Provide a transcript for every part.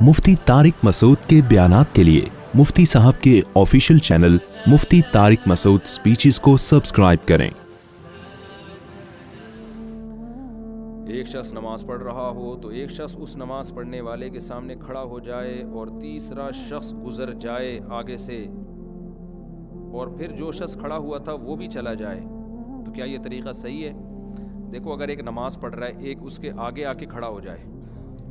مفتی طارق مسعود کے بیانات کے لیے مفتی صاحب کے آفیشیل چینل مفتی طارق مسعود سپیچز کو سبسکرائب کریں۔ ایک شخص نماز پڑھ رہا ہو تو ایک شخص اس نماز پڑھنے والے کے سامنے کھڑا ہو جائے اور تیسرا شخص گزر جائے آگے سے، اور پھر جو شخص کھڑا ہوا تھا وہ بھی چلا جائے، تو کیا یہ طریقہ صحیح ہے؟ دیکھو، اگر ایک نماز پڑھ رہا ہے، ایک اس کے آگے آ کے کھڑا ہو جائے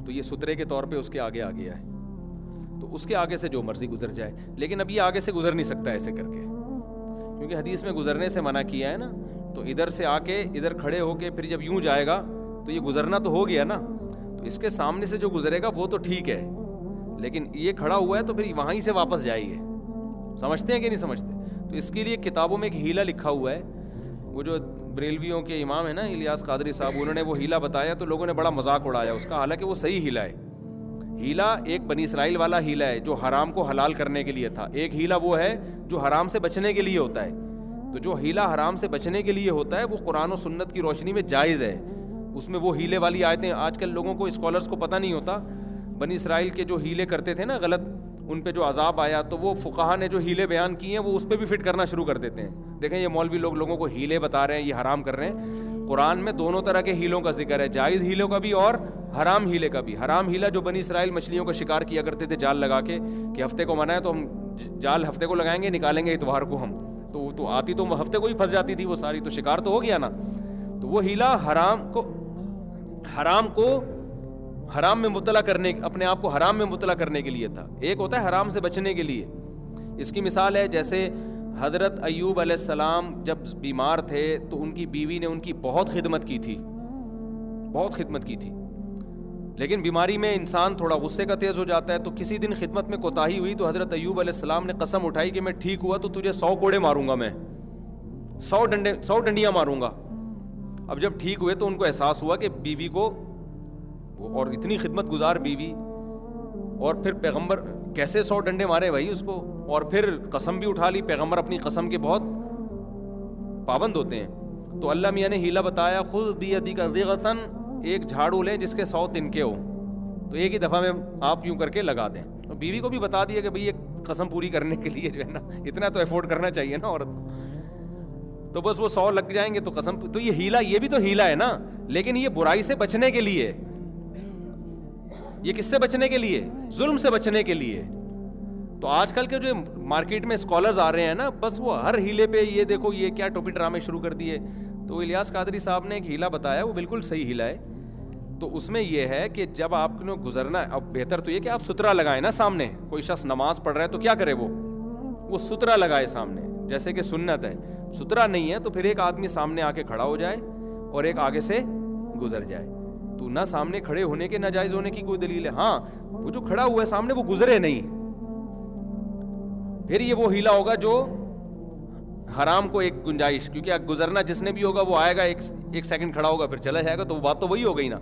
تو یہ سترے کے طور پہ اس کے آگے آ گیا ہے، تو اس کے آگے سے جو مرضی گزر جائے، لیکن اب یہ آگے سے گزر نہیں سکتا ایسے کر کے، کیونکہ حدیث میں گزرنے سے منع کیا ہے نا۔ تو ادھر سے آ کے ادھر کھڑے ہو کے پھر جب یوں جائے گا تو یہ گزرنا تو ہو گیا نا، تو اس کے سامنے سے جو گزرے گا وہ تو ٹھیک ہے، لیکن یہ کھڑا ہوا ہے تو پھر وہیں سے واپس جائیے۔ سمجھتے ہیں کہ نہیں سمجھتے؟ تو اس کے لیے کتابوں میں ایک ہیلا لکھا ہوا ہے، وہ جو بریلویوں کے امام ہیں نا الیاس قادری صاحب، انہوں نے وہ ہیلا بتایا تو لوگوں نے بڑا مذاق اڑایا اس کا، حالانکہ وہ صحیح ہیلا ہے۔ ہیلا ایک بنی اسرائیل والا ہیلا ہے جو حرام کو حلال کرنے کے لیے تھا، ایک ہیلا وہ ہے جو حرام سے بچنے کے لیے ہوتا ہے۔ تو جو ہیلا حرام سے بچنے کے لیے ہوتا ہے وہ قرآن و سنت کی روشنی میں جائز ہے، اس میں وہ ہیلے والی آیتیں آج کل لوگوں کو، اسکالرس کو پتہ نہیں ہوتا، بنی اسرائیل کے جو ہیلے کرتے تھے نا غلط، ان پہ جو عذاب آیا تو وہ فقہا نے جو ہیلے بیان کیے ہیں وہ اس پہ بھی فٹ کرنا شروع کر دیتے ہیں۔ دیکھیں یہ مولوی لوگوں کو ہیلے بتا رہے ہیں، یہ حرام کر رہے ہیں۔ قرآن میں دونوں طرح کے ہیلوں کا ذکر ہے، جائز ہیلوں کا بھی اور حرام ہیلے کا بھی۔ حرام ہیلا جو بنی اسرائیل مچھلیوں کا شکار کیا کرتے تھے جال لگا کے، کہ ہفتے کو منع ہے تو ہم جال ہفتے کو لگائیں گے، نکالیں گے اتوار کو ہم، تو آتی تو ہفتے کو ہی پھنس جاتی تھی وہ ساری، تو شکار تو ہو گیا نا۔ تو وہ ہیلا حرام کو حرام میں مبتلا کرنے، اپنے آپ کو حرام میں مبتلا کرنے کے لیے تھا، ایک ہوتا ہے حرام سے بچنے کے لیے۔ اس کی مثال ہے جیسے حضرت ایوب علیہ السلام جب بیمار تھے تو ان کی بیوی نے ان کی بہت خدمت کی تھی، لیکن بیماری میں انسان تھوڑا غصے کا تیز ہو جاتا ہے، تو کسی دن خدمت میں کوتاہی ہوئی تو حضرت ایوب علیہ السلام نے قسم اٹھائی کہ میں ٹھیک ہوا تو تجھے 100 کوڑے ماروں گا، میں 100 ڈنڈیاں ماروں گا۔ اب جب ٹھیک ہوئے تو ان کو احساس ہوا کہ بیوی کو، اور اتنی خدمت گزار بیوی، اور پھر پیغمبر کیسے 100 ڈنڈے مارے بھائی اس کو، اور پھر قسم بھی اٹھا لی، پیغمبر اپنی قسم کے بہت پابند ہوتے ہیں۔ تو اللہ میاں نے ہیلا بتایا، خذ بیدک ضغثا، ایک جھاڑو لیں جس کے 100 تنکے ہو، تو ایک ہی دفعہ میں آپ یوں کر کے لگا دیں۔ تو بیوی کو بھی بتا دیا کہ بھئی یہ قسم پوری کرنے کے لیے جو ہے نا اتنا تو ایفورٹ کرنا چاہیے نا عورت کو، تو بس وہ 100 لگ جائیں گے تو قسم۔ تو یہ ہیلا، یہ بھی تو ہیلا ہے نا، لیکن یہ برائی سے بچنے کے لیے، یہ کس سے بچنے کے لیے؟ ظلم سے بچنے کے لیے۔ تو آج کل کے جو مارکیٹ میں اسکالرز آ رہے ہیں نا، بس وہ ہر ہیلے پہ یہ دیکھو یہ کیا ٹوپی ڈرامے شروع کر دیے۔ تو الیاس قادری صاحب نے ایک ہیلا بتایا، وہ بالکل صحیح ہیلا ہے۔ تو اس میں یہ ہے کہ جب آپ کو گزرنا ہے، اب بہتر تو یہ کہ آپ سترا لگائیں نا سامنے، کوئی شخص نماز پڑھ رہا ہے تو کیا کرے، وہ سترا لگائے سامنے، جیسے کہ سنت ہے۔ سترا نہیں ہے تو پھر ایک آدمی سامنے آ کے کھڑا ہو جائے اور ایک آگے سے گزر جائے، تو نہ سامنے کھڑے ہونے کے ناجائز ہونے کی کوئی دلیل ہے، ہاں وہ جو کھڑا ہوا ہے سامنے وہ گزرے نہیں، پھر یہ وہ ہیلا ہوگا جو حرام کو ایک گنجائش، کیونکہ گزرنا جس نے بھی ہوگا وہ آئے گا، ایک سیکنڈ کھڑا ہوگا پھر چلا جائے گا، تو وہ بات تو وہی ہو گئی نا۔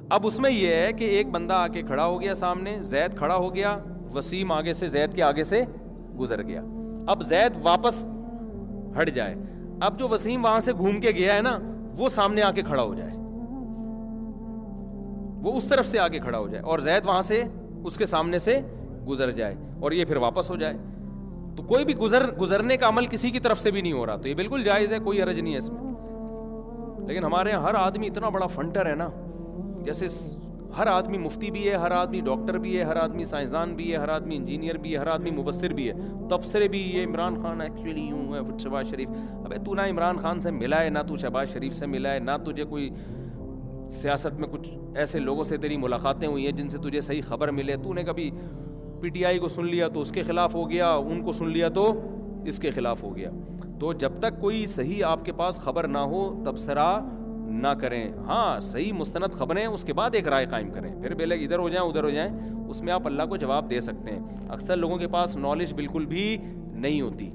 اب اس میں یہ ہے کہ ایک بندہ آ کے کھڑا ہو گیا سامنے، زید کھڑا ہو گیا، وسیم آگے سے زید کے آگے سے گزر گیا، اب زید واپس ہٹ جائے، اب جو وسیم وہاں سے گھوم کے گیا ہے نا وہ سامنے آ کے کھڑا ہو جائے، وہ اس طرف سے آگے کھڑا ہو جائے، اور زید وہاں سے اس کے سامنے سے گزر جائے، اور یہ پھر واپس ہو جائے، تو کوئی بھی گزرنے کا عمل کسی کی طرف سے بھی نہیں ہو رہا، تو یہ بالکل جائز ہے، کوئی حرج نہیں ہے اس میں۔ لیکن ہمارے یہاں ہر آدمی اتنا بڑا فنٹر ہے نا، جیسے ہر آدمی مفتی بھی ہے، ہر آدمی ڈاکٹر بھی ہے، ہر آدمی سائنسدان بھی ہے، ہر آدمی انجینئر بھی ہے، ہر آدمی مبصر بھی ہے، تبصرے بھی، یہ عمران خان ایکچولی یوں ہے، شہباز شریف، ابے تو نہ عمران خان سے ملا ہے، نہ تو شہباز شریف سے ملا ہے، نہ تجھے کوئی سیاست میں کچھ ایسے لوگوں سے تیری ملاقاتیں ہوئی ہیں جن سے تجھے صحیح خبر ملے، تو نے کبھی پی ٹی آئی کو سن لیا تو اس کے خلاف ہو گیا، ان کو سن لیا تو اس کے خلاف ہو گیا۔ تو جب تک کوئی صحیح آپ کے پاس خبر نہ ہو تبصرہ نہ کریں، ہاں صحیح مستند خبریں اس کے بعد ایک رائے قائم کریں، پھر بیلے ادھر ہو جائیں ادھر ہو جائیں، اس میں آپ اللہ کو جواب دے سکتے ہیں۔ اکثر لوگوں کے پاس نالج بالکل بھی نہیں ہوتی،